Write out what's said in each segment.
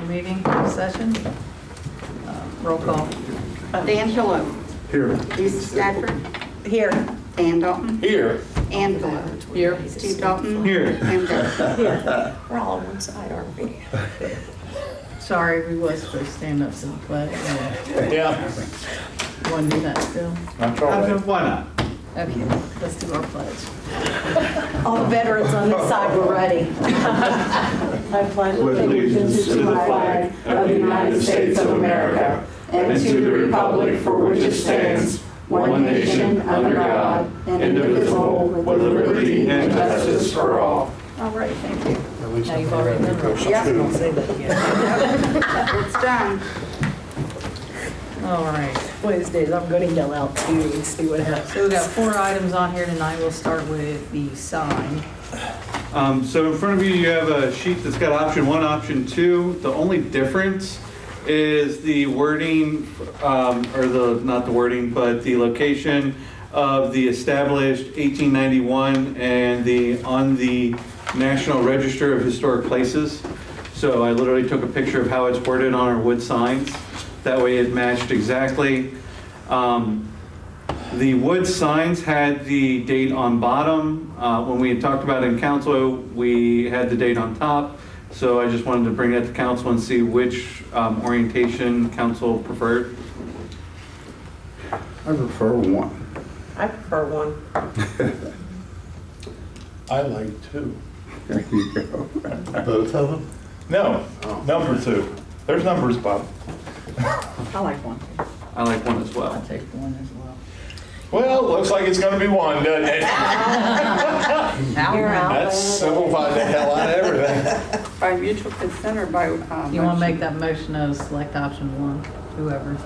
special meeting session. Roll call. D'Angelo. Here. Lisa Stafford. Here. Dan Dalton. Here. Angela. Here. Steve Dalton. Here. Pam Jackson. We're all on one side, aren't we? Sorry, we was supposed to stand up to the pledge. Yeah. Want to do that still? I'm trying. Why not? Okay, let's do our pledge. All the veterans on this side were ready. I pledge allegiance to the flag of the United States of America and to the republic for which it stands, one nation, under God, indivisible, with liberty and justice for all. All right, thank you. Now you've already done it. Yeah. Don't say that again. It's done. All right. Wednesdays, I'm going to yell out too and see what happens. So we've got 4 items on here tonight. We'll start with the sign. So in front of you, you have a sheet that's got option 1, option 2. The only difference is the wording, not the wording, but the location of the established 1891 and on the National Register of Historic Places. So I literally took a picture of how it's worded on our wood signs. That way it matched exactly. The wood signs had the date on bottom. When we had talked about it in council, we had the date on top. So I just wanted to bring that to council and see which orientation council preferred. I prefer 1. I prefer one. I like 2. There you go. Both of them? No, number 2. There's numbers, Bob. I like 1. I like 1 as well. I'll take 1 as well. Well, looks like it's gonna be 1, doesn't it? You're out. That's simplified the hell out of everything. By mutual consent or by? You want to make that motion as select option 1, whoever.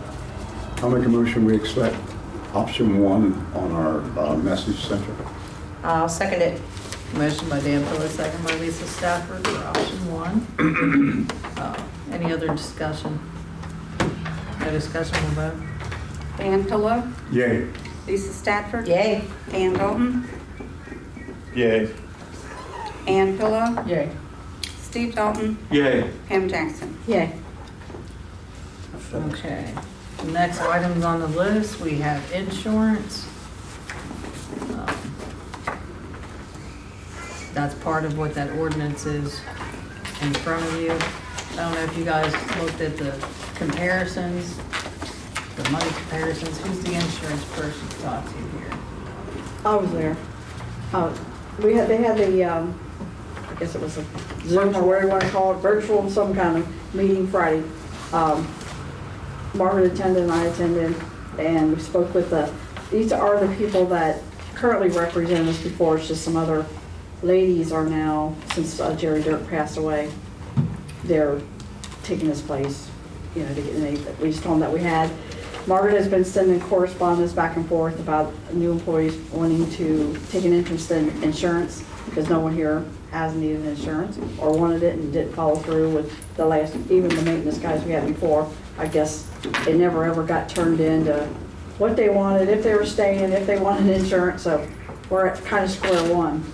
I'll make a motion, we accept option 1 on our message center. I'll second it. Motion by Dan Pillar, second by Lisa Stafford for option 1. Any other discussion? No discussion, we'll vote. D'Angelo. Yay. Lisa Stafford. Yay. Dan Dalton. Yay. Angela. Yay. Steve Dalton. Yay. Pam Jackson. Yay. Okay. The next items on the list, we have insurance. That's part of what that ordinance is in front of you. I don't know if you guys looked at the comparisons, the money comparisons. Who's the insurance person to talk to here? I was there. They had the, I guess it was a Zoom or whatever you want to call it, virtual, some kind of meeting Friday. Margret attended and I attended, and we spoke with these are the people that currently represent us before. It's just some other ladies are now, since Jerry Dirk passed away, they're taking his place, to get we just told them that we had. Margret has been sending correspondence back and forth about new employees wanting to take an interest in insurance, because no one here has needed insurance or wanted it and didn't follow through with even the maintenance guys we had before. I guess it never ever got turned into what they wanted, if they were staying, if they wanted insurance, so we're at kind of square one.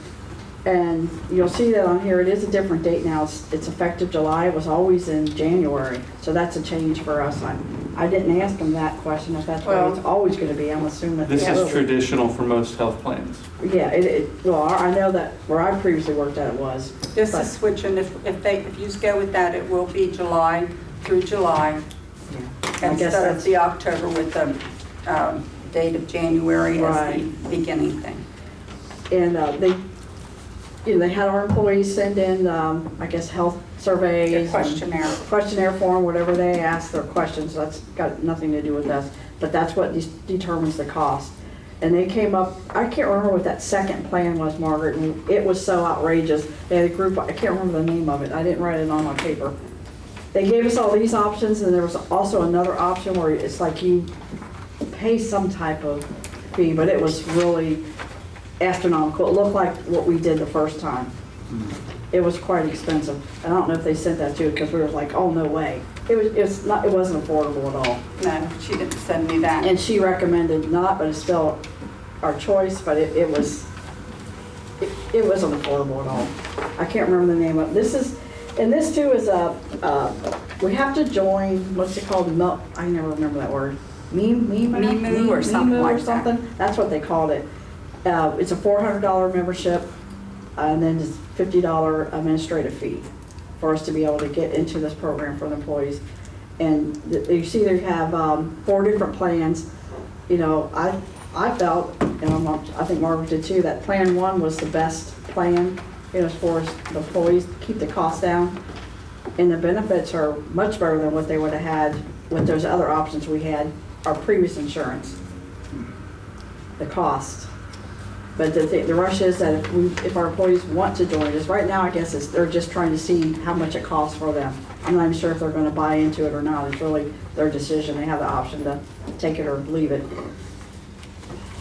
And you'll see that on here, it is a different date now. It's effective July. It was always in January. So that's a change for us. I didn't ask them that question, if that's what it's always going to be. I'm assuming. This is traditional for most health plans. Yeah, well, I know that where I previously worked at it was. This is switching. If you go with that, it will be July through July. I guess Instead of the October with the date of January as the beginning thing. And they had our employees send in, I guess, health surveys. Questionnaire form, whatever they ask their questions. That's got nothing to do with us. But that's what determines the cost. And they came up, I can't remember what that second plan was, Margaret, and it was so outrageous. They had a group, I can't remember the name of it. I didn't write it on my paper. They gave us all these options, and there was also another option where it's like you pay some type of fee, but it was really astronomical. It looked like what we did the first time. It was quite expensive. I don't know if they sent that to you, because we were like, oh, no way. It wasn't affordable at all. No, she didn't send me that. And she recommended not, but it's still our choice, but it wasn't affordable at all. I can't remember the name of it. This too is We have to join, what's it called, I never remember that word. Mimu or something like that. something. That's what they called it. It's a $400 membership, and then it's $50 administrative fee for us to be able to get into this program for the employees. And you see they have 4 different plans. You know, I felt, and I think Margaret did too, that Plan 1 was the best plan, you know, as far as the employees, keep the costs down. And the benefits are much better than what they would have had with those other options we had, our previous insurance. The cost. But the rush is that if our employees want to join us, right now I guess they're just trying to see how much it costs for them. I'm not even sure if they're going to buy into it or not. It's really their decision. They have the option to take it or leave it.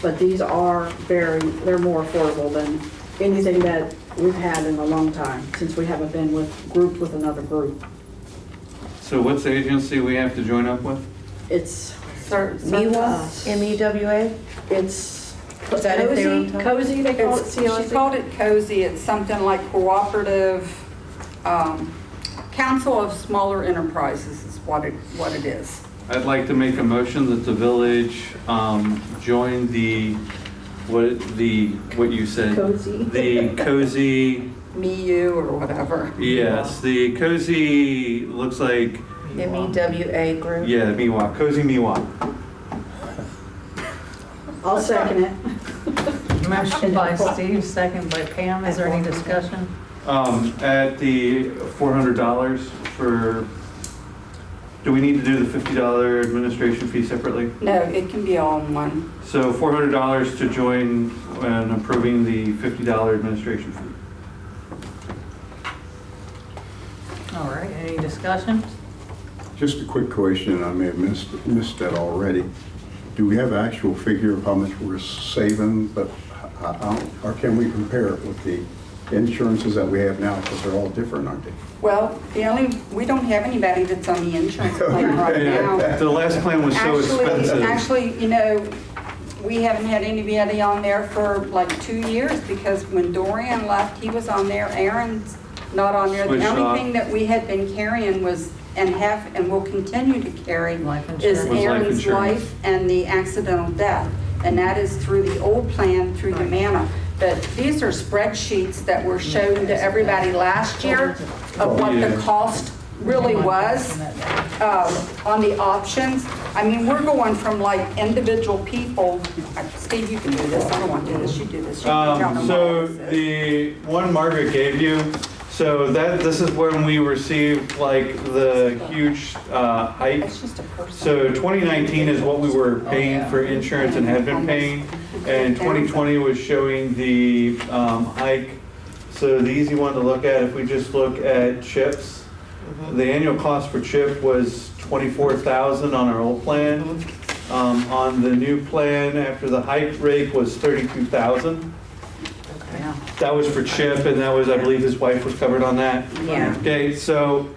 But these are they're more affordable than anything that we've had in a long time, since we haven't been grouped with another group. So what's the agency we have to join up with? It's MEWA, M-E-W-A? It's Is that if they were on top? Cozy, they call it She CLSC. called it COSY. It's something like Cooperative Council of Smaller Enterprises is what it is. I'd like to make a motion that the village join what you said? Cozy. The cozy, MIU or whatever. yes, the cozy looks like, M-E-W-A group. yeah, Miwa, cozy Miwa. I'll second it. Motion by Steve, second by Pam. Is there any discussion? At the $400 for, do we need to do the $50 administration fee separately? No, it can be all in one. So $400 to join and approving the $50 administration fee. All right, any discussion? Just a quick question, I may have missed that already. Do we have an actual figure of how much we're saving, but or can we compare it with the insurances that we have now, because they're all different, aren't they? Well, we don't have anybody that's on the insurance plan right now. The last plan was so expensive. Actually, you know, we haven't had anybody on there for like 2 years, because when Dorian left, he was on there. Aaron's not on there. Switched The off. only thing that we had been carrying was, and will continue to carry, Life is insurance. Was life Aaron's insurance. life and the accidental death. And that is through the old plan, through Humana. But these are spreadsheets that were shown to everybody last year of what the cost really was on the options. I mean, we're going from like individual people. Steve, you can do this. I don't want to do this. You do this. You can tell them So what this is. the one Margaret gave you, so this is when we received like the huge hike. It's just a person. So 2019 is what we were paying for insurance and had been paying, and 2020 was showing the hike. So the easy one to look at, if we just look at chips, the annual cost for chip was $24,000 on our old plan. On the new plan, after the hike rate, was $32,000. Yeah. That was for chip, and that was, I believe his wife was covered on that. Yeah. Okay, so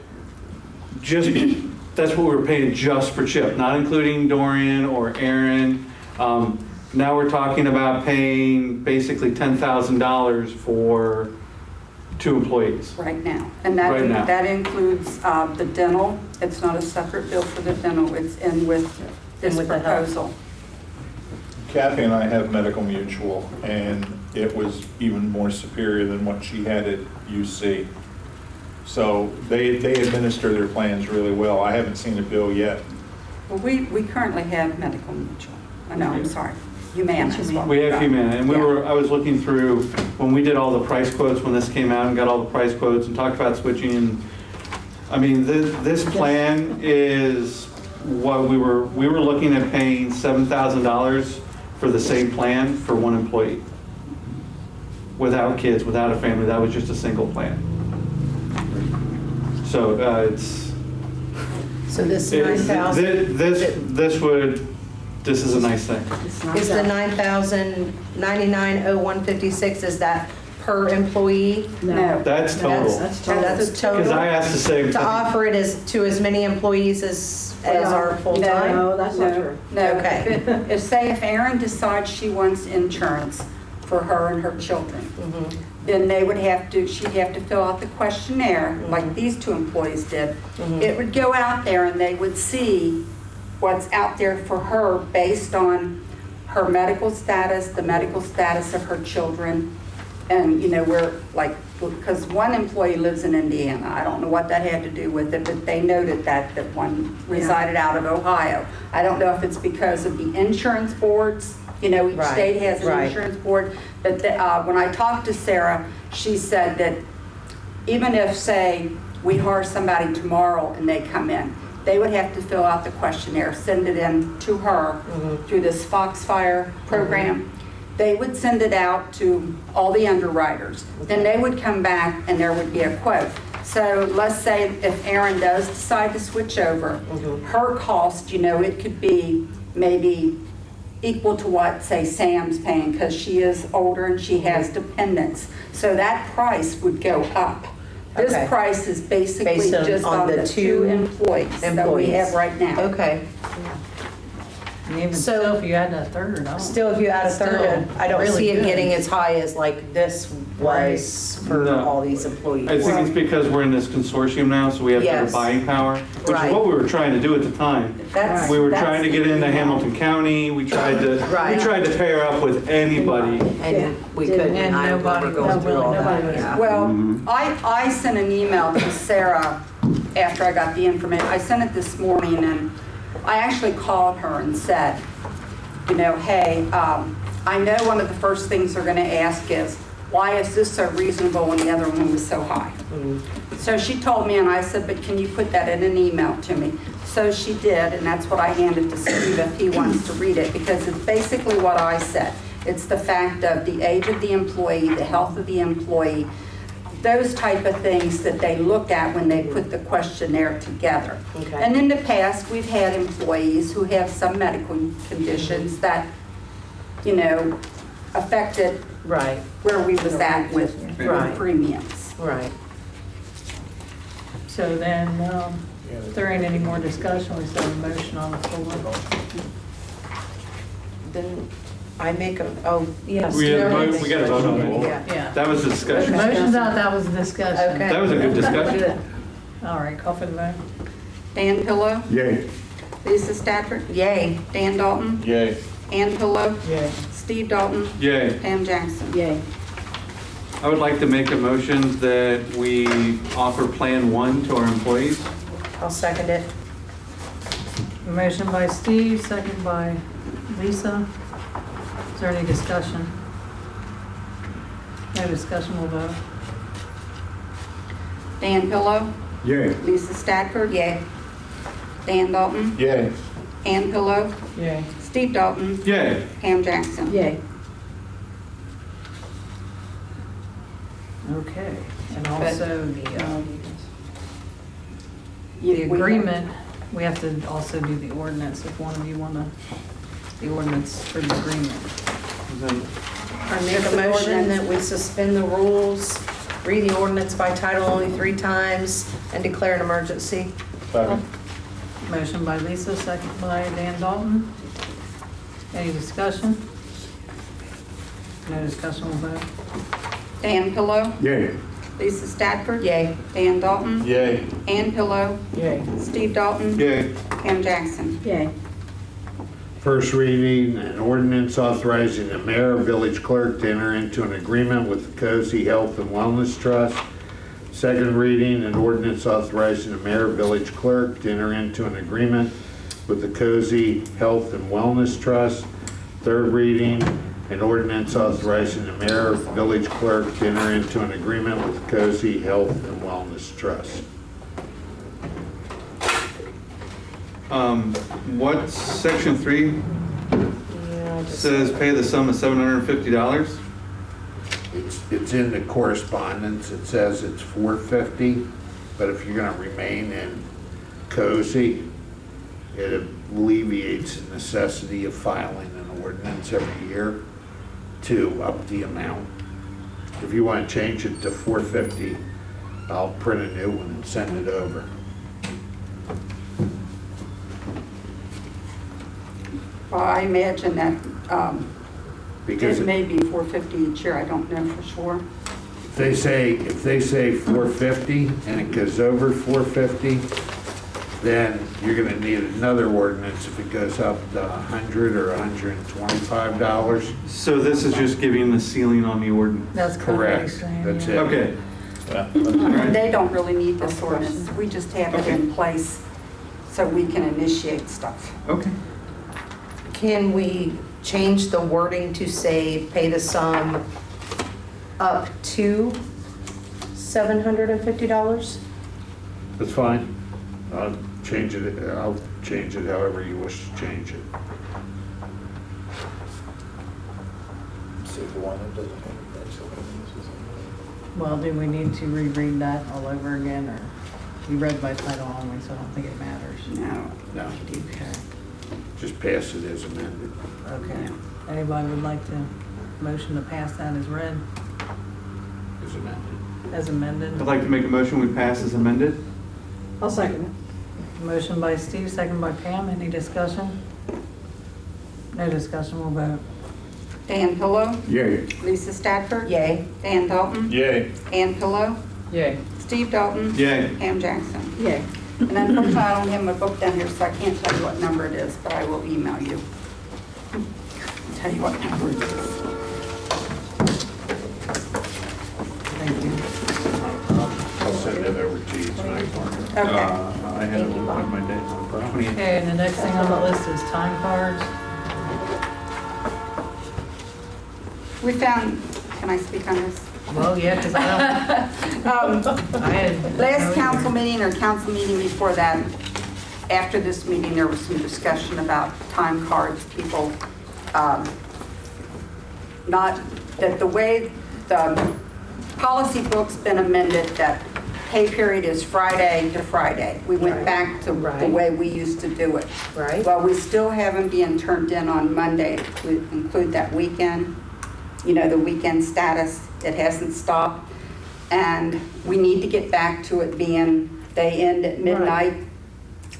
that's what we were paying just for chip, not including Dorian or Aaron. Now we're talking about paying basically $10,000 for 2 employees. Right now. And Right now. that includes the dental. It's not a separate bill for the dental. It's in with this with the health. proposal. Kathy and I have Medical Mutual, and it was even more superior than what she had at UC. So they administer their plans really well. I haven't seen a bill yet. Well, we currently have Medical Mutual. No, I'm sorry. Humana is what We have Humana, and Yeah. I was looking through, when we did all the price quotes, when this came out and got all the price quotes and talked about switching, and I mean, this plan is what we were looking at paying $7,000 for the same plan for 1 employee. Without kids, without a family, that was just a single plan. So So this 9,000 this is a nice thing. It's not is the that. 9,099.0156, is that per employee? No. That's total. That's total. That's Because I total? asked the same To thing. offer it to as many employees as are full-time? No, that's not true. No. Okay. If Erin decides she wants insurance for her and her children, then she'd have to fill out the questionnaire, like these two employees did. It would go out there and they would see what's out there for her based on her medical status, the medical status of her children, and, because one employee lives in Indiana. I don't know what that had to do with it, but they noted that one resided out of Ohio. I don't know if it's because of the insurance boards. Each Right, state has an right. insurance board. But when I talked to Sarah, she said that even if, say, we hire somebody tomorrow and they come in, they would have to fill out the questionnaire, send it in to her through this Foxfire program. They would send it out to all the underwriters. Then they would come back and there would be a quote. So let's say if Erin does decide to switch over, her cost, it could be maybe equal to what, say, Sam's paying, because she is older and she has dependents. So that price would go up. This Okay. price is basically Based just on the two employees that we employees. have right now. Okay. And even So- still, if you had a third, I don't. Still, if you add a third, Still I don't really see it good. getting as high as like this was for No. all these employees. I think it's because we're in this consortium now, so we have better Yes. buying power, which is Right. what we were trying to do at the time. That's- We were that's trying to get into Hamilton County, we tried Right. to pair up with anybody. And we couldn't, And I remember going through all that, yeah. Well, I sent an email to Sarah after I got the information. I sent it this morning, and I actually called her and said, hey, I know one of the first things they're going to ask is, why is this so reasonable and the other one was so high? So she told me, and I said, but can you put that in an email to me? So she did, and that's what I handed to Steve if he wants to read it, because it's basically what I said. It's the fact of the age of the employee, the health of the employee, those type of things that they look at when they put the questionnaire together. Okay. And in the past, we've had employees who have some medical conditions that, affected Right, where we was at with Right. premiums. right. So then, if there ain't any more discussion, we still have a motion on the floor. Then I make yes. We gotta vote on it. Yeah. Yeah. That was a discussion. Motion's out, that was a discussion. Okay. That was a good discussion. All right, call for the vote. Dan Pillow, Yay. Lisa Stafford, Yay. Dan Dalton, Yay. Ann Pillow, Yay. Steve Dalton, Yay. Pam Jackson. Yay. I would like to make a motion that we offer Plan 1 to our employees. I'll second it. Motion by Steve, second by Lisa. Is there any discussion? No discussion, we'll vote. Dan Pillow, Yay. Lisa Stafford, Yay. Dan Dalton, Yay. Ann Pillow, Yay. Steve Dalton, Yay. Pam Jackson. Yay. Okay, and also the We- agreement, we have to also do the ordinance if one of you want to, the ordinance for the agreement. I make a motion that we suspend the rules, read the ordinance by title only 3 times, and declare an emergency. Second. Motion by Lisa, second by Dan Dalton. Any discussion? No discussion, we'll vote. Dan Pillow, Yay. Lisa Stafford, Yay. Dan Dalton, Yay. Ann Pillow, Yay. Steve Dalton, Yay. Pam Jackson. Yay. First reading, an ordinance authorizing the mayor, village clerk to enter into an agreement with the Cozy Health and Wellness Trust. Second reading, an ordinance authorizing the mayor, village clerk to enter into an agreement with the Cozy Health and Wellness Trust. Third reading, an ordinance authorizing the mayor, village clerk to enter into an agreement with the Cozy Health and Wellness Trust. What's section 3 Yeah, just- says pay the sum of $750? It's in the correspondence, it says it's $450, but if you're gonna remain in Cozy, it alleviates the necessity of filing an ordinance every year to up the amount. If you wanna change it to $450, I'll print a new one and send it over. Well, I imagine that Because it may be $450 each year, I don't know for sure. if they say 450 and it goes over 450, then you're gonna need another ordinance if it goes up to $100 or $125. So this is just giving the ceiling on the ordinance? That's kind of what he's Correct, saying. that's yeah. it. Okay, Yeah. And they don't really need this ordinance. We just have it in place so we can initiate stuff. okay. Can we change the wording to say, pay the sum up to $750? That's fine. I'll change it however you wish to change it. See the one that doesn't have that's the one Well, do we need to reread that all over again, or you read by title only, so I don't think it matters. No. No, Okay. just pass it as amended. Okay. Anybody would like to motion to pass that as read, As amended. as amended? I'd like to make a motion, we pass as amended. I'll second it. Motion by Steve, second by Pam. Any discussion? No discussion, we'll vote. Dan Pillow, Yay. Lisa Stafford. Yay. Dan Dalton. Yay. Ann Pillow, Yay. Steve Dalton. Yay. Pam Jackson. Yay. And unfortunately, I don't have my book down here, so I can't tell you what number it is, but I will email you. Tell you what number it is. Thank you. I'll send it over to you tonight, Margaret. Okay. I had it on my day. No problem. 28. Okay, and the next thing on the list is time cards. We found, can I speak on this? Well, yeah, because I had. Last council meeting or council meeting before that, after this meeting, there was some discussion about time cards, people, not, that the way the policy book's been amended, that pay period is Friday to Friday. We went Right. back to the Right. way we used to do it. Right. Well, we still have them being turned in on Monday to include that weekend, the weekend status. It hasn't stopped. And we need to get back to it being, they end at midnight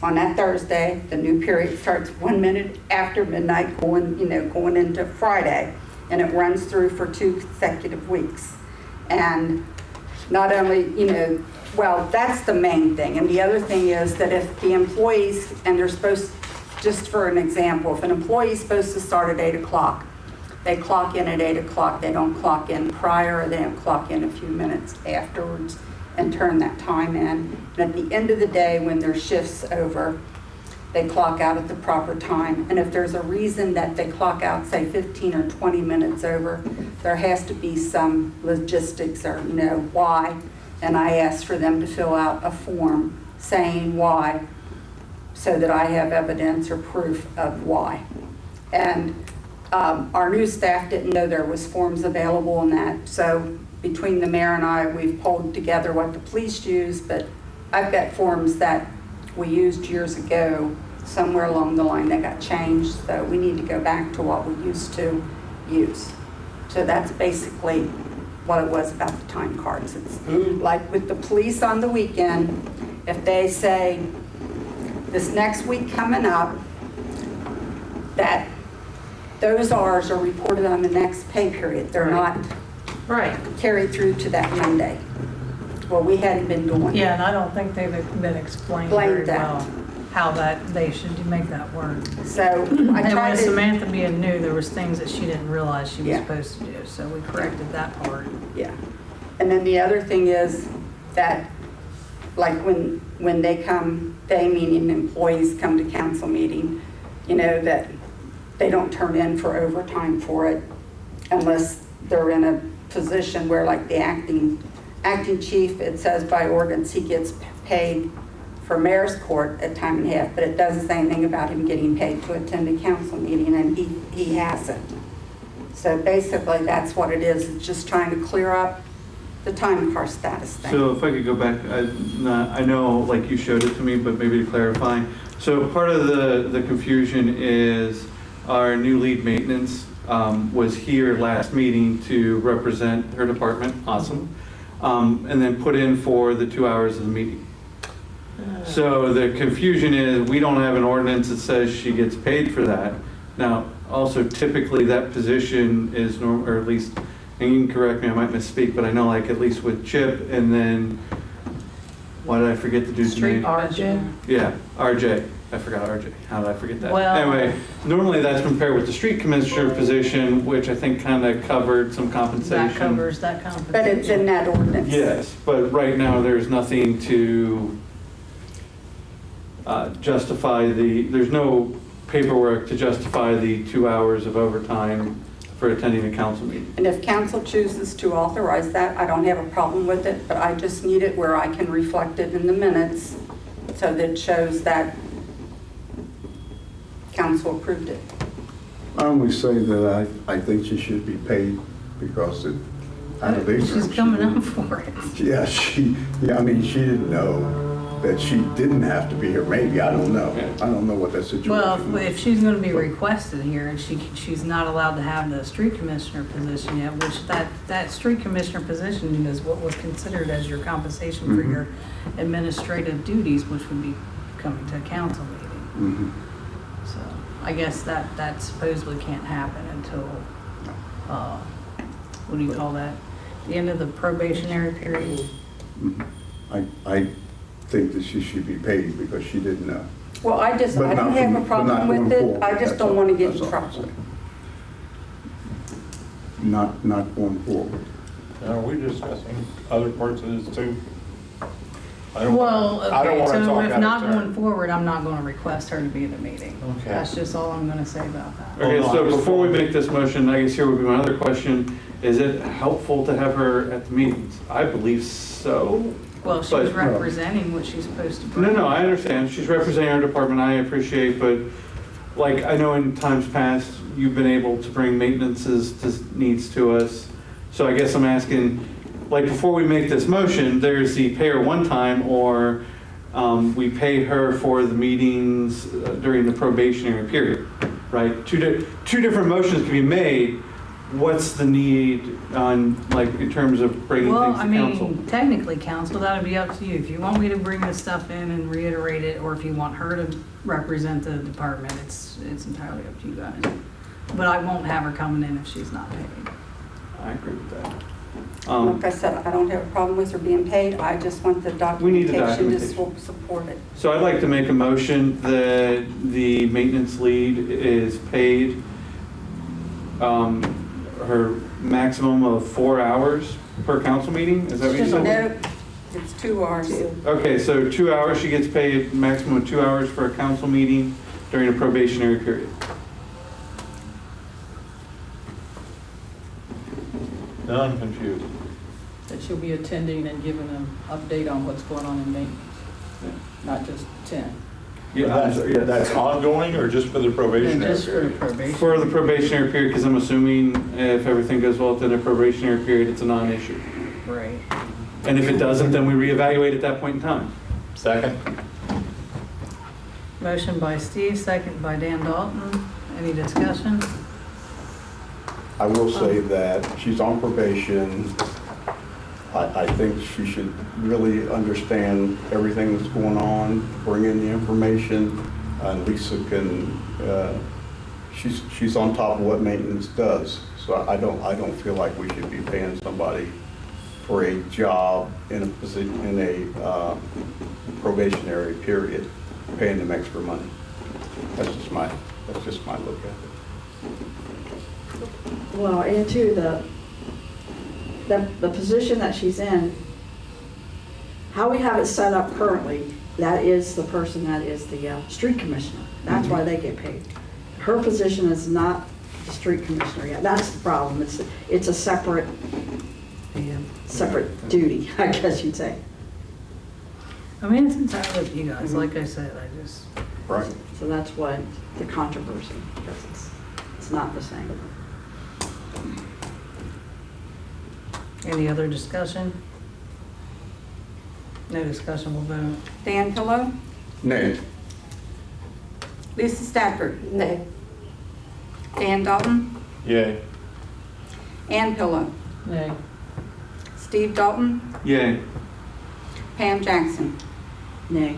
on that Thursday. The new period starts 1 minute after midnight going into Friday. And it runs through for 2 consecutive weeks. And not only, well, that's the main thing. And the other thing is that if the employees, and they're supposed, just for an example, if an employee is supposed to start at 8 o'clock, they clock in at 8 o'clock. They don't clock in prior, or they don't clock in a few minutes afterwards and turn that time in. And at the end of the day, when their shift's over, they clock out at the proper time. And if there's a reason that they clock out, say 15 or 20 minutes over, there has to be some logistics or, why. And I ask for them to fill out a form saying why, so that I have evidence or proof of why. And our new staff didn't know there was forms available in that. So between the mayor and I, we've pulled together what the police use, but I've got forms that we used years ago. Somewhere along the line they got changed, so we need to go back to what we used to use. So that's basically what it was about the time cards. It's like with the police on the weekend, if they say, this next week coming up, that those hours are reported on the next pay period. They're not Right. carried through to that Monday. Well, we hadn't been doing that. Yeah, and I don't think they've been explained Explained very that. well, how they should make that work. So I And tried with to, Samantha being new, there was things that she didn't realize she was Yeah. supposed to do, so we corrected that part. yeah. And then the other thing is that, like when they come, they meaning employees come to council meeting, that they don't turn in for overtime for it unless they're in a position where, like the acting chief, it says by ordinance he gets paid for mayor's court at time and a half, but it doesn't say anything about him getting paid to attend a council meeting, and he hasn't. So basically, that's what it is. It's just trying to clear up the time card status thing. So if I could go back, I know like you showed it to me, but maybe to clarify. So part of the confusion is our new lead maintenance was here last meeting to represent her department, awesome, and then put in for the 2 hours of the meeting. So the confusion is we don't have an ordinance that says she gets paid for that. Now, also typically that position is or at least and you can correct me, I might misspeak, but I know like at least with Chip and then, why did I forget the dude's Street name? RJ. Yeah, RJ. I forgot RJ. How did I forget that? Well- Anyway, normally that's compared with the street commissioner position, which I think kind of covered some compensation. That covers that compensation. But it's in that ordinance. Yes, but right now there's nothing to justify there's no paperwork to justify the 2 hours of overtime for attending a council meeting. And if council chooses to authorize that, I don't have a problem with it, but I just need it where I can reflect it in the minutes so that it shows that council approved it. I only say that I think she should be paid because it, out of ignorance. She's coming up for it. Yeah, I mean, she didn't know that she didn't have to be here, maybe, I don't know. I don't know what that situation Well, was. if she's gonna be requested here and she's not allowed to have the street commissioner position yet, which that street commissioner position is what was considered as your compensation for your administrative duties, which would be coming to a council meeting. Mhm. So I guess that supposedly can't happen until, what do you call that? The end of the probationary period? I think that she should be paid because she didn't know. Well, I But don't not have from- a but problem not with going it, forward. I just That's don't all- want to get that's in all I'm trouble. saying. Not going forward. Are we discussing other parts of this too? I don't Well, I don't okay, wanna so talk if out of not turn. going forward, I'm not gonna request her to be at the meeting. Okay. That's just all I'm gonna say about that. Okay, Oh, no, so I was before we told- make this motion, I guess here would be my other question. Is it helpful to have her at the meetings? I believe so. Well, she's But- representing what she's supposed to bring. No, I understand. She's representing our department, I appreciate, but like, I know in times past, you've been able to bring needs to us. So I guess I'm asking, like, before we make this motion, there's the pay her one time, or we pay her for the meetings during the probationary period, right? Two different motions can be made. What's the need on, like, in terms of bringing Well, things I to council? mean, technically, council, that'd be up to you. If you want me to bring this stuff in and reiterate it, or if you want her to represent the department, it's entirely up to you guys. But I won't have her coming in if she's not paid. I agree with that. Like I said, I don't have a problem with her being paid, I just want the We need the documentation to documentation. support it. So I'd like to make a motion that the maintenance lead is paid her maximum of 4 hours per council meeting? Is that what you said? No, it's 2 hours. Okay, so 2 hours, she gets paid maximum of 2 hours for a council meeting during a probationary period. Now I'm confused. That she'll be attending and giving an update on what's going on in maintenance, not just 10. That's ongoing or just for the And probationary just for the period? probation. For the probationary period, because I'm assuming if everything goes well within a probationary period, it's a non-issue. Right. And if it doesn't, then we reevaluate at that point in time. Second? Motion by Steve, second by Dan Dalton. Any discussion? I will say that she's on probation. I think she should really understand everything that's going on, bring in the information. Lisa can, she's on top of what maintenance does. So I don't feel like we should be paying somebody for a job in a position, in a probationary period, paying them extra money. That's just my look at it. Well, and too, the position that she's in, how we have it set up currently, that is the person that is the street commissioner. That's why they get paid. Her position is not the street commissioner yet. That's the problem. It's a separate duty, I guess you'd say. I mean, it's entirely up to you guys. Like I said, Right. So that's what the controversy, because it's not the same. any other discussion? No discussion, we'll vote. Dan Pillow, Nay. Lisa Stafford, Nay. Dan Dalton, Yay. Ann Pillow, Nay. Steve Dalton, Yay. Pam Jackson. Nay.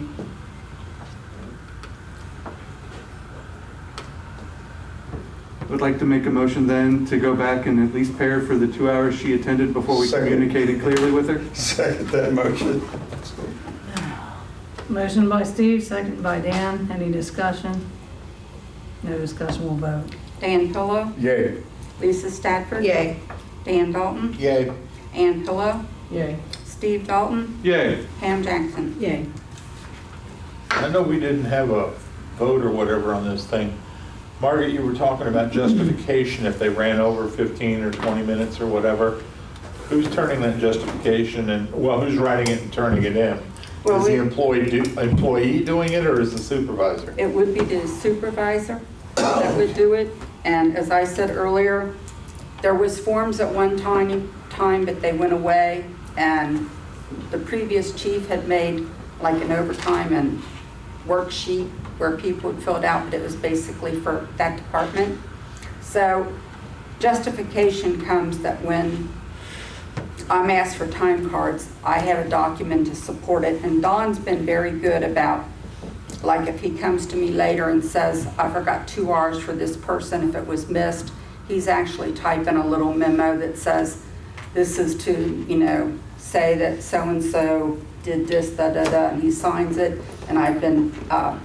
would like to make a motion then to go back and at least pay her for the 2 hours she attended before we Second. communicated clearly with her. Second that motion. Motion by Steve, second by Dan. Any discussion? No discussion, we'll vote. Dan Pillow, Yay. Lisa Stafford. Yay. Dan Dalton, Yay. Ann Pillow, Yay. Steve Dalton, Yay. Pam Jackson. Yay. I know we didn't have a vote or whatever on this thing. Margaret, you were talking about justification if they ran over 15 or 20 minutes or whatever. Who's turning that justification and, well, who's writing it and turning it in? Well, Is the we- employee doing it or is the supervisor? It would be the supervisor that would do it. And as I said earlier, there was forms at one time, but they went away. And the previous chief had made like an overtime and worksheet where people would fill it out, but it was basically for that department. So justification comes that when I'm asked for time cards, I have a document to support it. And Don's been very good about, like if he comes to me later and says, I forgot 2 hours for this person if it was missed, he's actually typing a little memo that says, this is to, say that so-and-so did this, da-da-da, and he signs it. And I've been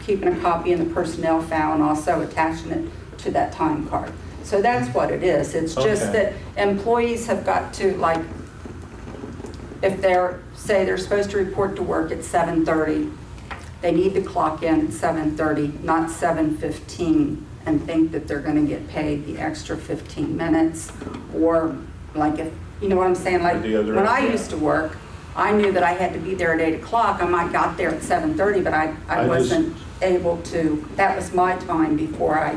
keeping a copy in the personnel file and also attaching it to that time card. So that's what it is. It's just Okay. that employees have got to, like, if say they're supposed to report to work at 7:30, they need to clock in at 7:30, not 7:15, and think that they're gonna get paid the extra 15 minutes. Or like if, you know what I'm saying? Like The other when I end, yeah. used to work, I knew that I had to be there at 8 o'clock. I might got there at 7:30, but I I just- wasn't able to, that was my time before I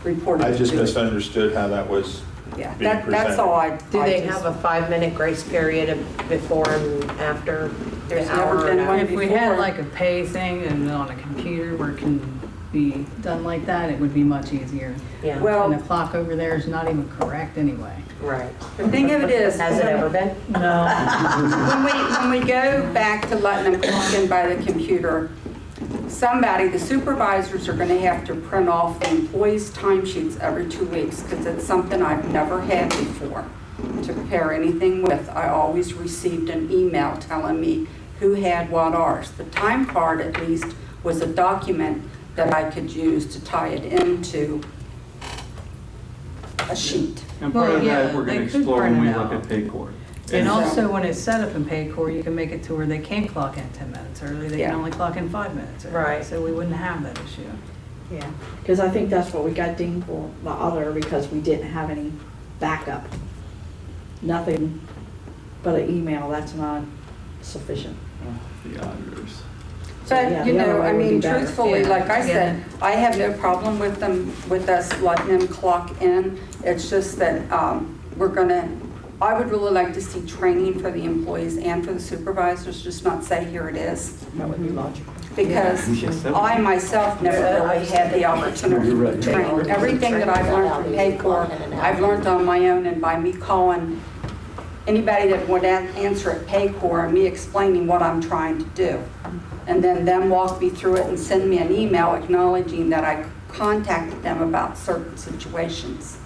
reported I to just do it. misunderstood how that was Yeah, being that's all I. Do they I just- have a 5-minute grace period before and after There's the never hour been and a one. half? If we had before. like a pay thing and on a computer where it can be done like that, it would be much easier. Yeah, Well, And the clock over there is not even correct anyway. right. the thing of it is. Has it ever been? No. When we go back to letting them clock in by the computer, the supervisors are gonna have to print off the employees' timesheets every 2 weeks, because it's something I've never had before to compare anything with. I always received an email telling me who had what hours. The time card, at least, was a document that I could use to tie it into a sheet. And part Well, of yeah, that, we're they going to could explore when we print it look out. at Paycor. And so- also, when it's set up in Paycor, you can make it to where they can't clock in 10 minutes early. They can Yeah. only clock in 5 minutes early. Right. So we wouldn't have that issue. Yeah, because I think that's what we got dinged for, the other, because we didn't have any backup. Nothing but an email, that's not sufficient. The auditors. Yeah, But, you the other know, way I would be mean, better. truthfully, Yeah. like I said, Yeah. I have no problem with us letting them clock in. It's just that I would really like to see training for the employees and for the supervisors, just not say, here it is. That would be logical. Because Yes, that would- I myself never really had the opportunity to train. Everything that I've learned from Paycor, I've learned on my own, and by me calling anybody that would answer at Paycor and me explaining what I'm trying to do. And then them walk me through it and send me an email acknowledging that I contacted them about certain situations.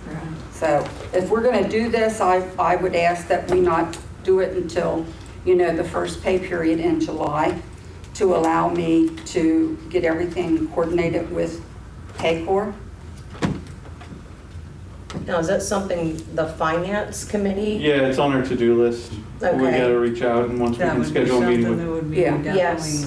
So if we're gonna do this, I would ask that we not do it until, the first pay period in July, to allow me to get everything coordinated with Paycor. Now, is that something the finance committee? Yeah, it's on our to-do list. We Okay. got to reach out, and once we That can would be schedule a meeting something that with. would be Yeah. definitely, Yes.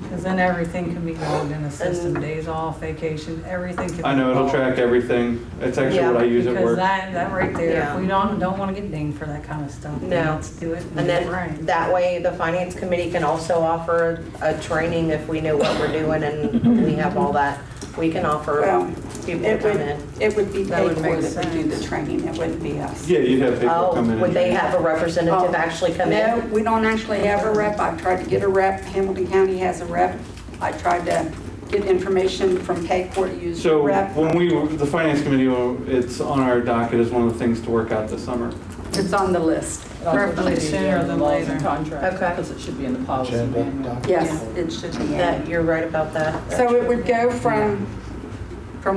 because then everything can be logged in a system, And- days off, vacation, everything can be. I know, it'll logged. track everything. It's actually Yeah, what I use at Because work. that right there, Yeah. if we don't want to get dinged for that kind of stuff, No. then let's do it And and get it then right. that way, the finance committee can also offer a training if we know what we're doing and we have all that. We can offer Well, people to come in. It would be That would make Paycor that would do the sense. training, it wouldn't be us. Yeah, you'd have people come in. Oh, would they have a representative Oh, actually come No, in? we don't actually have a rep. I've tried to get a rep. Hamilton County has a rep. I tried to get information from Paycor to use the So rep. when the finance committee, it's on our docket as one of the things to work out this summer. It's on the list. Preferably sooner than later. Contract, Okay. because it should be in the policy manual. Yes, it should be. That, in. you're right about that. So it would go from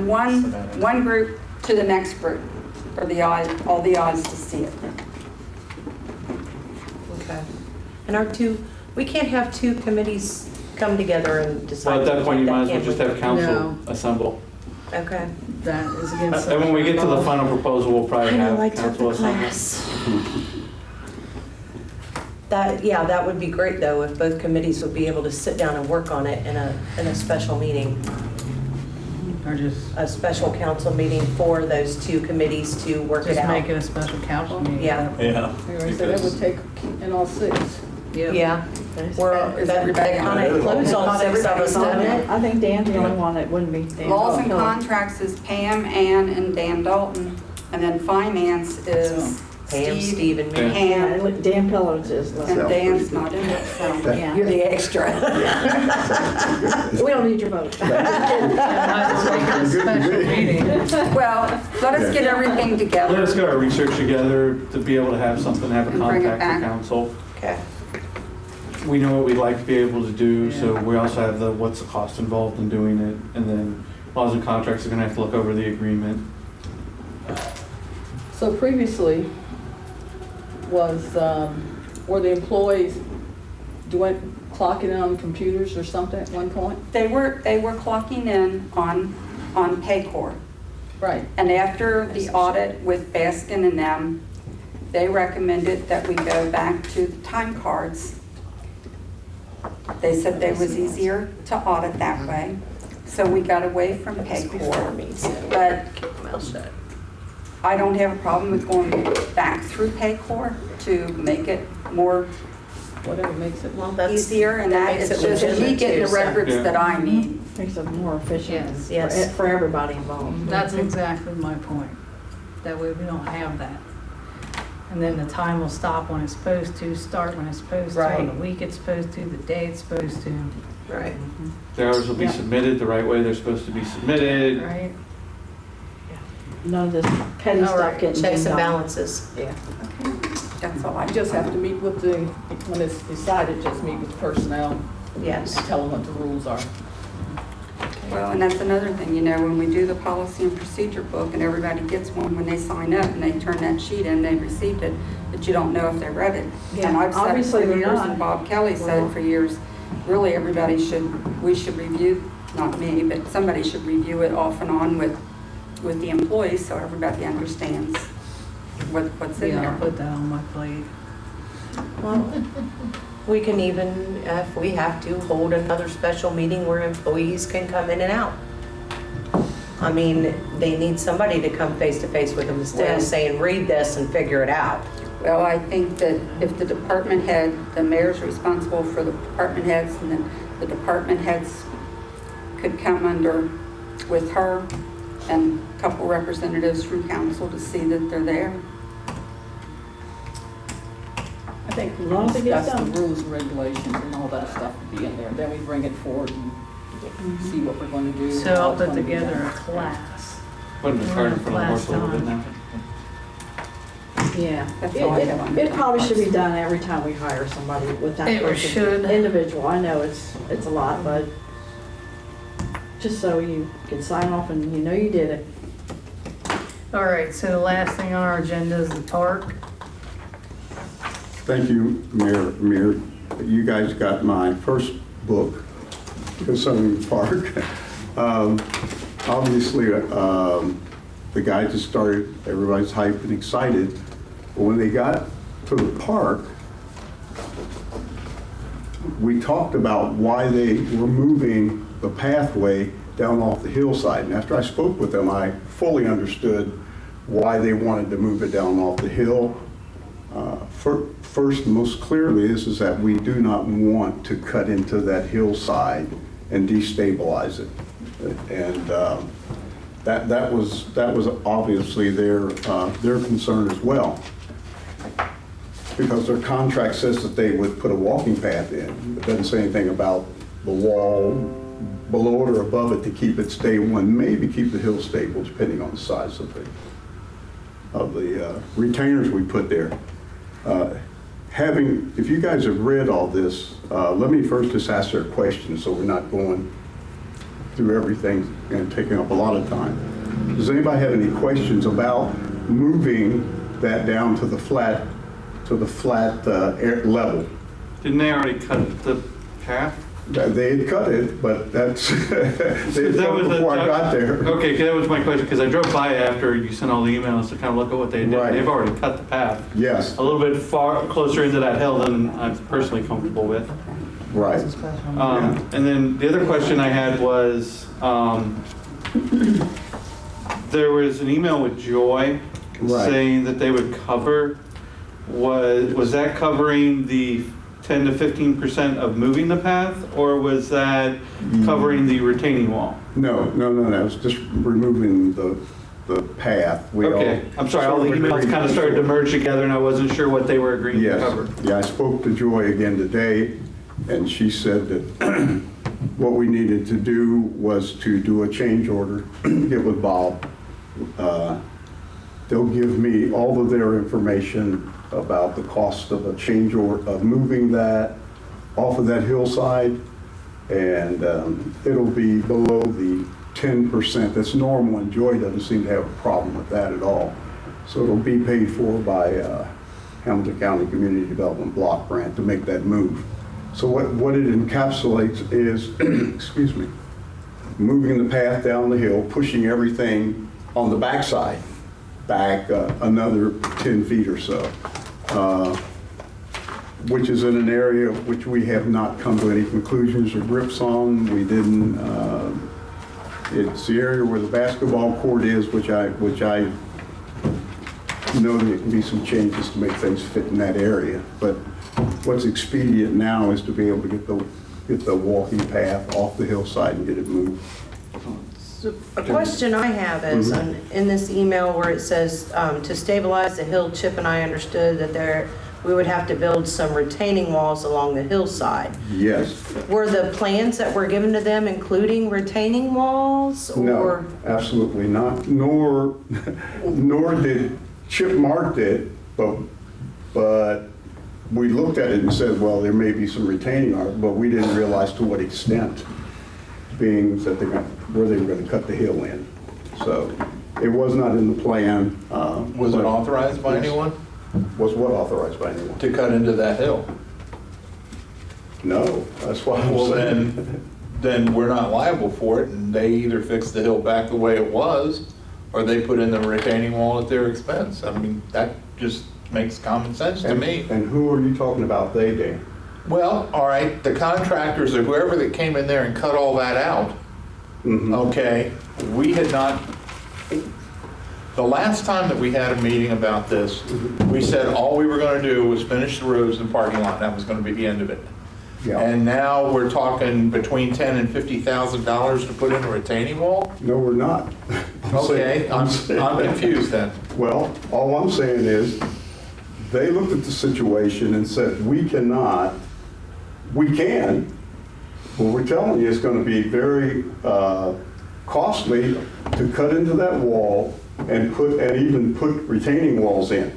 one group to the next group for all the eyes to see it. Okay. And we can't have two committees come together and decide. Well, at that point, you might as well can just we? have council No. assemble. Okay. That is against. And when we get to the final proposal, we'll probably I know, I have took council the assemble. class. That would be great though, if both committees would be able to sit down and work on it in a special meeting. Or just A special council meeting for those two committees to work it make out. it a special council meeting. Yeah. Yeah. Anyway, so that would take in all six. Yeah. Is That everybody kind on of includes all six of us, doesn't it? I think Dan's the only one that wouldn't be. Dan Laws and Dalton. contracts is Pam, Ann, and Dan Dalton. And then finance is Pam, Steve, Steve, and me. Pam, Yeah, Dan Pillows is, and Dan's not in it, so. yeah. You're the extra. We don't need your vote. Might as well make it a special meeting. Well, let us get everything Let together. us get our research together to be able to have something, have a And bring it contact back. for council. Okay. We know what we'd like to be able to do, so we also have what's the cost involved in doing it, and then laws and contracts are gonna have to look over the agreement. So previously were the employees clocking in on computers or something at one point? They were clocking in on Paycor. Right. And after the audit with Baskin and them, they recommended that we go back to the time cards. They said they was easier to audit that way. So we got away from Paycor. But I don't have a problem with going back through Paycor to make it more Whatever makes it. Well, that's easier, and that makes is it just me legitimate getting too, the so- records Yeah. that I need. Makes it more efficient Yes. for everybody involved. That's exactly my point. That way we don't have that. And then the time will stop when it's supposed to, start when it's supposed to, on Right. the week it's supposed to, the day it's supposed to, Right. The hours will be Yeah. submitted the right way they're supposed to be submitted. right? None of this petty All stuff right. getting Checks and done. balances. Yeah. That's all I You just have to meet with when it's decided, just meet with personnel and Yes. tell them what the rules are. Well, and that's another thing, when we do the policy and procedure book and everybody gets one when they sign up and they turn that sheet in, they received it, but you don't know if they read it. Yeah, And I've said it for obviously they're years, not. and Bob Kelly said it for years, really we should review, not me, but somebody should review it off and on with the employees so everybody understands what's in Yeah, I'll there. put that on my plate. Well, we can even, if we have to, hold another special meeting where employees can come in and out. I mean, they need somebody to come face to face with them instead Well- of saying, read this and figure it out. Well, I think that if the department head, the mayor's responsible for the department heads, and then the department heads could come under with her and a couple representatives from council to see that they're there. I think As long as it gets that's the done. rules and regulations and all that stuff will be in there. Then we bring it forward and see what we're going to do. So how I'll it's put gonna be together done. a class. Putting the cart in front of the horse a little bit now. Yeah. That's all I have on It the probably should be top. done every time we hire somebody with that It person. should. Individual, I know it's a lot, but just so you can sign off and you know you did it. All right, so the last thing on our agenda is the park. Thank you, Mear. You guys got my first book concerning the park. Obviously, the guys just started, everybody's hyped and excited. But when they got to the park, we talked about why they were moving the pathway down off the hillside. And after I spoke with them, I fully understood why they wanted to move it down off the hill. First, most clearly, is that we do not want to cut into that hillside and destabilize it. And that was obviously their concern as well, because their contract says that they would put a walking path in. It doesn't say anything about the wall below it or above it to keep it stable and maybe keep the hill stable, depending on the size of the retainers we put there. If you guys have read all this, let me first just ask their questions so we're not going through everything and taking up a lot of time. Does anybody have any questions about moving that down to the flat level? Didn't they already cut the path? They had cut it, but that's, they had cut it before I got there. Okay, that was my question, because I drove by after you sent all the emails to kind of look at what they did. Right. They've already cut the path. Yes, A little bit far, closer into that hill than I'm personally comfortable with. right. And then the other question I had was, there was an email with Joy Right. saying that they would cover, was that covering the 10 to 15% of moving the path, or was that covering the retaining wall? No, it was just removing the path. We all Okay, I'm sorry, all the sort of emails agreed kind of started to merge together, and I wasn't sure what they were agreeing to Yes, cover. yeah, I spoke to Joy again today, and she said that what we needed to do was to do a change order, get with Bob. They'll give me all of their information about the cost of a change order, of moving that off of that hillside, and it'll be below the 10% that's normal, and Joy doesn't seem to have a problem with that at all. So it'll be paid for by Hamilton County Community Development Block Grant to make that move. So what it encapsulates is, excuse me, moving the path down the hill, pushing everything on the backside, back another 10 feet or so, which is in an area which we have not come to any conclusions or grips on. We didn't, it's the area where the basketball court is, which I know there can be some changes to make things fit in that area. But what's expedient now is to be able to get the walking path off the hillside and get it moved. So a question I have is, in this email where it says, to stabilize the hill, Chip and I understood that we would have to build some retaining walls along the hillside. Yes. Were the plans that were given to them including retaining walls? No, Or absolutely not. Nor did Chip mark it, but we looked at it and said, well, there may be some retaining art, but we didn't realize to what extent, being that where they were going to cut the hill in. So it was not in the plan. Was it authorized by anyone Was what authorized by anyone? to cut into that hill? No, that's why I'm Well, saying. then we're not liable for it, and they either fix the hill back the way it was, or they put in the retaining wall at their expense. I mean, that just makes common sense to me. And who are you talking about, they, Dan? Well, all right, the contractors or whoever that came in there and cut all that out, okay, we had not, the last time that we had a meeting about this, we said all we were gonna do was finish the roads and parking lot, that was gonna be the end of it. Yeah. And now we're talking between $10,000 and $50,000 to put in a retaining wall? No, we're not. Okay, I'm saying- confused then. Well, all I'm saying is, they looked at the situation and said, we can, but we're telling you it's going to be very costly to cut into that wall and even put retaining walls in.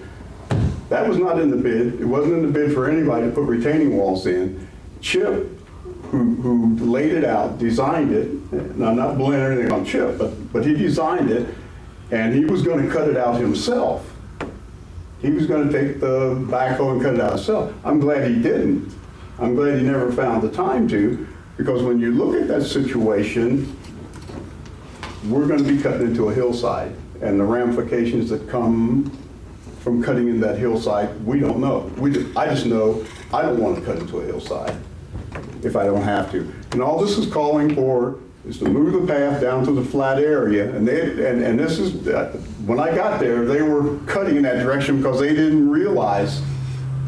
That was not in the bid. It wasn't in the bid for anybody to put retaining walls in. Chip, who laid it out, designed it, and I'm not blaming anything on Chip, but he designed it, and he was going to cut it out himself. He was going to take the backhoe and cut it out himself. I'm glad he didn't. I'm glad he never found the time to, because when you look at that situation, we're going to be cutting into a hillside, and the ramifications that come from cutting in that hillside, we don't know. I just know I don't want to cut into a hillside if I don't have to. And all this is calling for is to move the path down to the flat area. And this is, when I got there, they were cutting in that direction because they didn't realize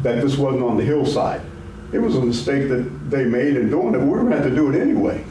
that this wasn't on the hillside. It was a mistake that they made in doing it. We were going to have to do it anyway.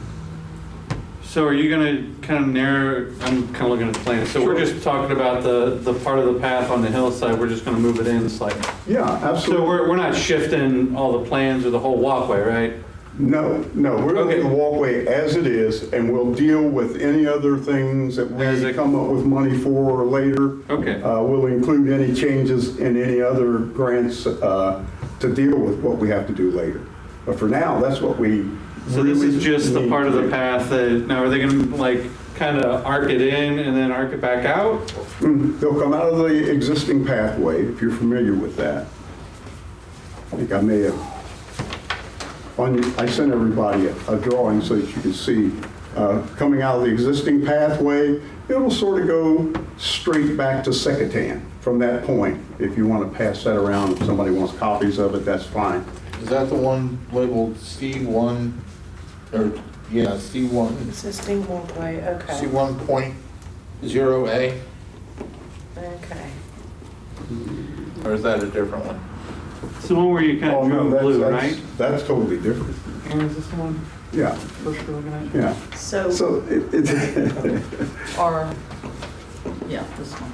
So are you gonna kind of narrow, I'm kind of looking at the plan, so we're just talking about the part of the path on the hillside, we're just gonna move it in slightly? Yeah, So absolutely. we're not shifting all the plans or the whole walkway, right? No, we're going to Okay. leave the walkway as it is, and we'll deal with any other things that As we it- come up with money for later. Okay. We'll include any changes in any other grants to deal with what we have to do later. But for now, that's what we So this really is just the need part of to the do. path that, now are they gonna like kind of arc it in and then arc it back out? They'll come out of the existing pathway, if you're familiar with that. I think I may have, I sent everybody a drawing so that you can see. Coming out of the existing pathway, it'll sort of go straight back to Secatan from that point. If you want to pass that around, if somebody wants copies of it, that's fine. Is that the one labeled C1, or, yeah, C1, Existing walkway, okay. C1.0A, Okay. or is that a different one? It's the one where you kind Oh, of no, drew blue, right? that's totally different. Or is this the one Yeah, first we're looking at? yeah. So, So it's, Or, yeah, this one.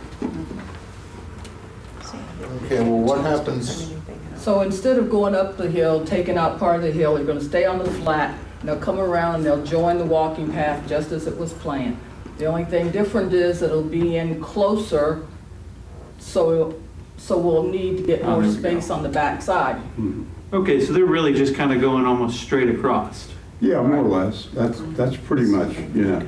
Okay, well, what happens, So instead of going up the hill, taking out part of the hill, they're gonna stay on the flat, and they'll come around and they'll join the walking path just as it was planned. The only thing different is it'll be in closer, so we'll need to get Oh, more there we go. space on the back side. Okay, so they're really just kind of going almost straight across. yeah, more or less. That's pretty much,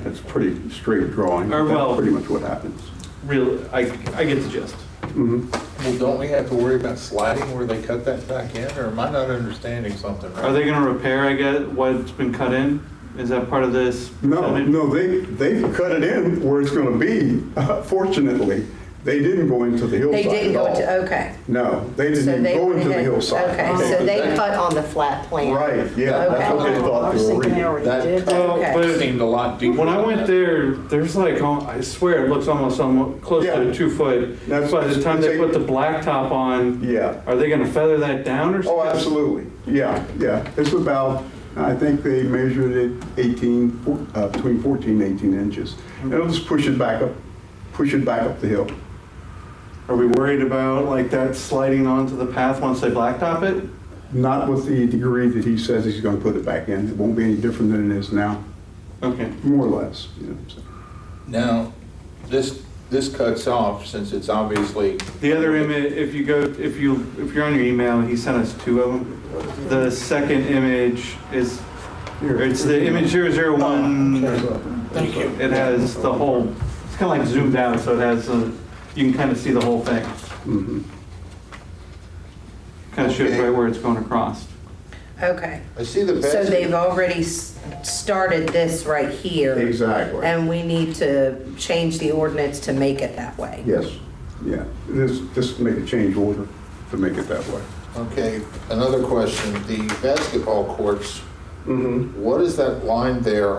that's pretty straight drawing. Or, well- That's pretty much what happens. Really, I get the gist. well, don't we have to worry about sliding where they cut that back in, or am I not understanding something right? Are they gonna repair, I guess, what's been cut in? Is that part of this? percentage? No, they cut it in where it's going to be. Fortunately, they didn't go into the hillside they didn't at go all. into, okay. No, they So didn't they go went into the ahead- hillside. Okay, so they cut on the flat plan. Right, yeah, that's what they Okay. thought I was they were thinking they reading. already That did. cut Okay. But seemed a lot deeper. when I than went that. there, there's like, I swear it looks almost close Yeah. to a 2 foot. That's- By the time they it's put a- the blacktop on, Yeah. are they gonna feather that down or Oh, something? absolutely. Yeah. It's about, I think they measured it between 14 and 18 inches. And it'll just push it back up the hill. Are we worried about like that sliding onto the path once they blacktop it? Not with the degree that he says he's going to put it back in. It won't be any different than it is now, Okay. more or less. So. Now, this cuts off, since it's obviously, The other image, if you're on your email, he sent us 2 of them. The second image is, it's the image 001. thank you. It has the whole, it's kind of like zoomed out, so it has, you can kind of see the whole thing. Kind of shows Okay. right where it's going across. Okay. I see the So they've basket. already started this right here. Exactly. And we need to change the ordinance to make it that way. Yes, yeah. Just make a change order to make it that way. Okay, another question, the basketball courts, what is that line there?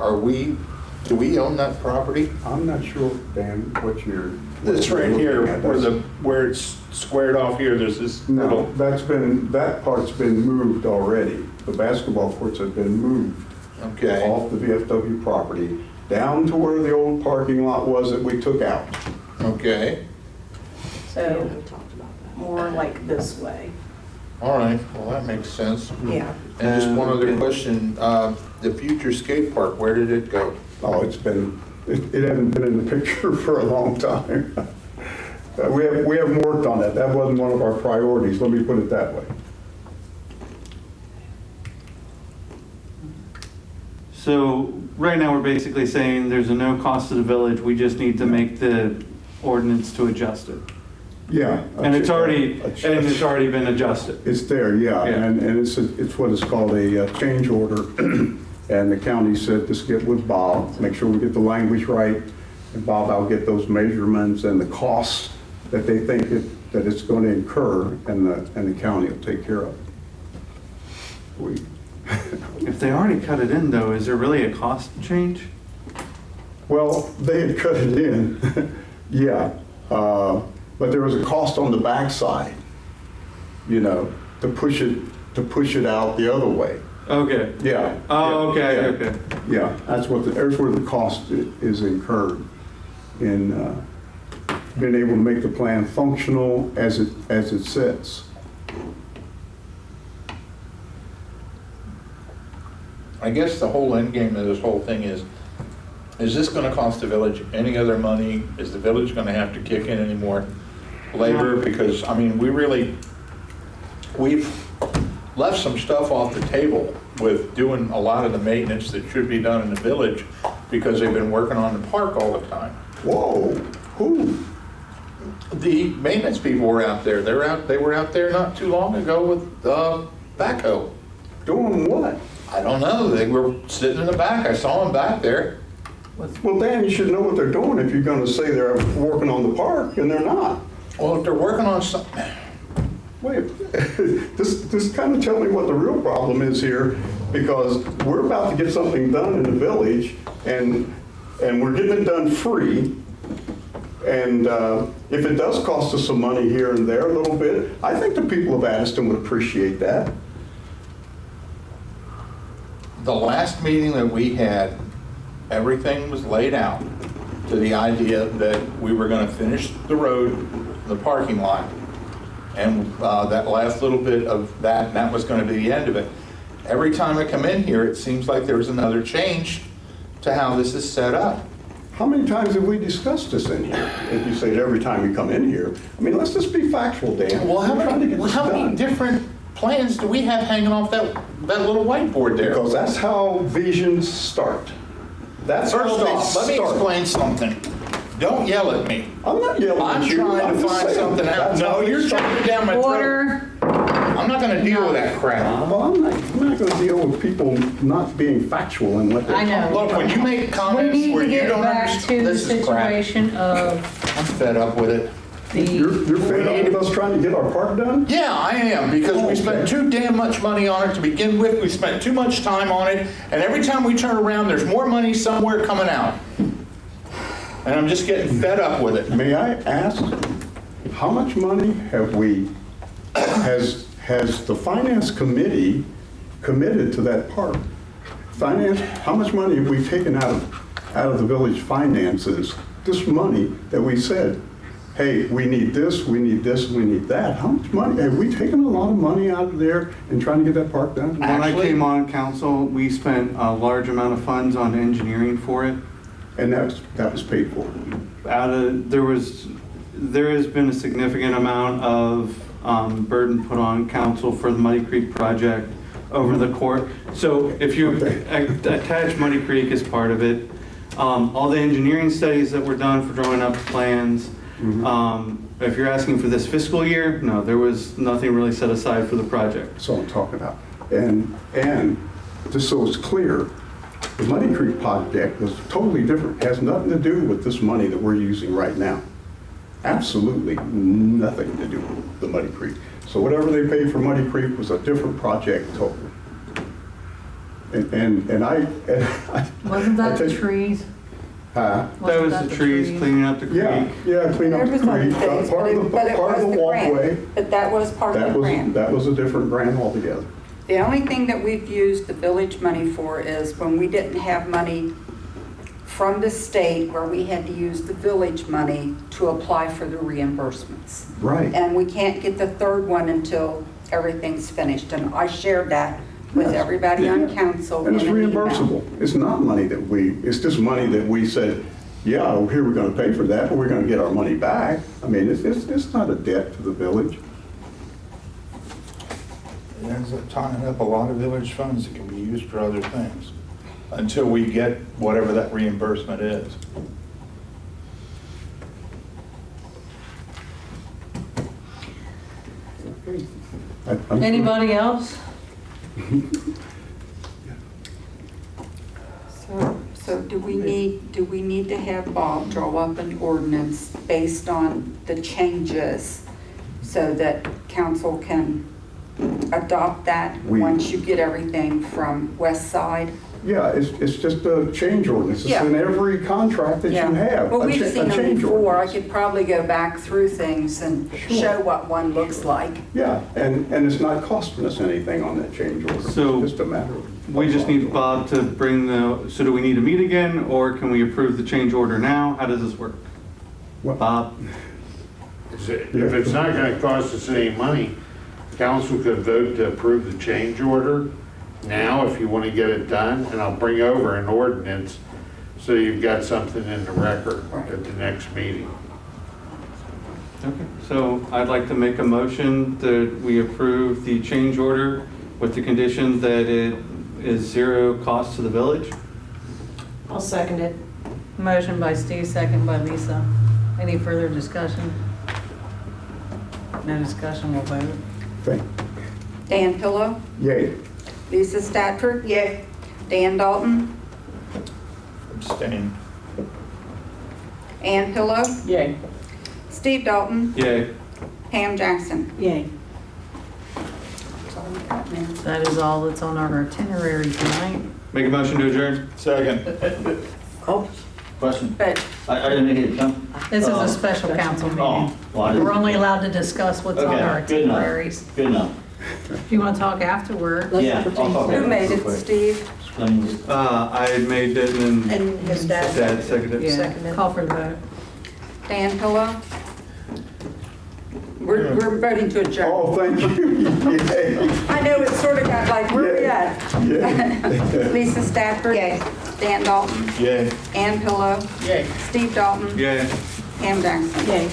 Do we own that property? I'm not sure, Dan, what you're. This right here, That's- where it's squared off here, there's this No, little, that part's been moved already. The basketball courts have been moved okay. off the VFW property, down to where the old parking lot was that we took out. Okay, So, more like this way. all right, well, that makes sense. Yeah. And just one other Okay. question, the future skate park, where did it go? Oh, it hasn't been in the picture for a long time. We haven't worked on that. That wasn't one of our priorities, let me put it that way. So right now, we're basically saying there's a no cost to the village, we just need to make the ordinance to adjust it. Yeah. And it's already been adjusted. It's there, yeah, Yeah. and it's what is called a change order. And the county said, just get with Bob, make sure we get the language right. And Bob, I'll get those measurements and the costs that they think that it's going to incur, and the county will take care of it. If they already cut it in though, is there really a cost change? Well, they had cut it in, yeah, but there was a cost on the backside, to push it out the other way. Okay. Yeah. Oh, okay, Yeah. okay. Yeah, that's where the cost is incurred in being able to make the plan functional as it sits. I guess the whole end game of this whole thing is this gonna cost the village any other money? Is the village gonna have to kick in any more labor? Because, I mean, we've left some stuff off the table with doing a lot of the maintenance that should be done in the village because they've been working on the park all the time. Whoa, who? The maintenance people were out there. They were out there not too long ago with backhoe. Doing what? I don't know. They were sitting in the back. I saw them back there. Well, Dan, you should know what they're doing if you're gonna say they're working on the park, and they're not. Well, if they're working on something, Wait, this kind of tell me what the real problem is here, because we're about to get something done in the village, and we're getting it done free. And if it does cost us some money here and there a little bit, I think the people of Addyston would appreciate that. the last meeting that we had, everything was laid out to the idea that we were going to finish the road, the parking lot, and that last little bit of that, and that was going to be the end of it. Every time I come in here, it seems like there's another change to how this is set up. How many times have we discussed this in here? If you say every time you come in here, I mean, let's just be factual, Dan. Well, how We're trying to get many, this how many done. different plans do we have hanging off that little whiteboard there? Because that's how visions start. That's First how they off, let me start. explain something. Don't yell at me. I'm not yelling I'm at you. trying I'm to just find saying something out. that's how No, they you're start. trying down my throat. Order. I'm not gonna deal with that crap. Well, I'm not going to deal with people not being factual in what they're I know. Look, when you make We comments need where to you get don't back to understand, the this is crap. situation of I'm fed up with it. You're fed up with us trying to get our part done? Yeah, I am, because we spent too damn much money on it to begin with. We spent too much time on it, and every time we turn around, there's more money somewhere coming out. And I'm just getting fed up with it. May I ask, how much money have we, has the finance committee committed to that park? Finance, how much money have we taken out of the village finances? This money that we said, hey, we need this, we need this, we need that. How much money, have we taken a lot of money out of there and trying to get that park done? When I Actually- came on council, we spent a large amount of funds on engineering for it. And that was paid for. There has been a significant amount of burden put on council for the Muddy Creek project over the court. So if you attach Muddy Creek as part of it, all the engineering studies that were done for drawing up plans, if you're asking for this fiscal year, no, there was nothing really set aside for the project. That's all I'm talking about. And just so it's clear, the Muddy Creek project was totally different. It has nothing to do with this money that we're using right now. Absolutely nothing to do with the Muddy Creek. So whatever they paid for Muddy Creek was a different project totally. And I wasn't that I the think- trees? Huh? That Wasn't was that the trees, cleaning up the Yeah, creek. yeah, clean up There the was other creek, things, part of but it the was the walkway. grant. But that was part of That the was, grant. that was a different grant altogether. The only thing that we've used the village money for is when we didn't have money from the state, where we had to use the village money to apply for the reimbursements. Right. And we can't get the third one until everything's finished. And I shared that with Yes. everybody on Yeah. council And it's in an email. reimbursable. It's not money that it's just money that we said, yeah, well, here we're gonna pay for that, but we're gonna get our money back. I mean, it's not a debt to the village. It ends up tying up a lot of village funds that can be used for other things until we get whatever that reimbursement is. I'm- Anybody else? So do we need to have Bob draw up an ordinance based on the changes so that council can adopt that once you get everything from West Side? Yeah, it's just a change ordinance. It's Yeah. in every contract that you Yeah. have. Well, a we've cha- seen a them change before. I ordinance. could probably go back through things and show what one looks like. Yeah, and it's not costing us anything on that change order. So- It's just a matter of. We just need Bob to bring so do we need to meet again, or can we approve the change order now? How does this work? What? Bob? If it's not gonna cost us any money, council could vote to approve the change order now if you wanna get it done, and I'll bring over an ordinance so you've got something in the record at the next meeting. Okay, so I'd like to make a motion that we approve the change order with the condition that it is zero cost to the village. I'll second it. Motion by Steve, second by Lisa. Any further discussion? No discussion, we'll vote. Thank, Dan Pillow, yay. Lisa Stafford, Yay. Dan Dalton, Abstain. Ann Pillow, Yay. Steve Dalton, Yay. Pam Jackson. Yay. That's all we got, Mayor. That is all that's on our itinerary tonight. Make a motion to adjourn. Second. Oh, Question. But I didn't make it come. This is a special council meeting. Oh, well, I didn't- We're only allowed to discuss what's on our Okay, good enough. itineraries. Good enough. If you want to talk afterward, Yeah, I'll talk who about made real it, quick. Steve? I had made it and then and his dad. Dad seconded. yeah, Seconded. call for the vote. Dan Pillow? We're voting to adjourn. Oh, thank you. Yay. I know it sort of got like, where we at? Yeah. Lisa Stafford? Yay. Dan Dalton? Yay. Ann Pillow? Yay. Steve Dalton? Yay. Pam Jackson? Yay.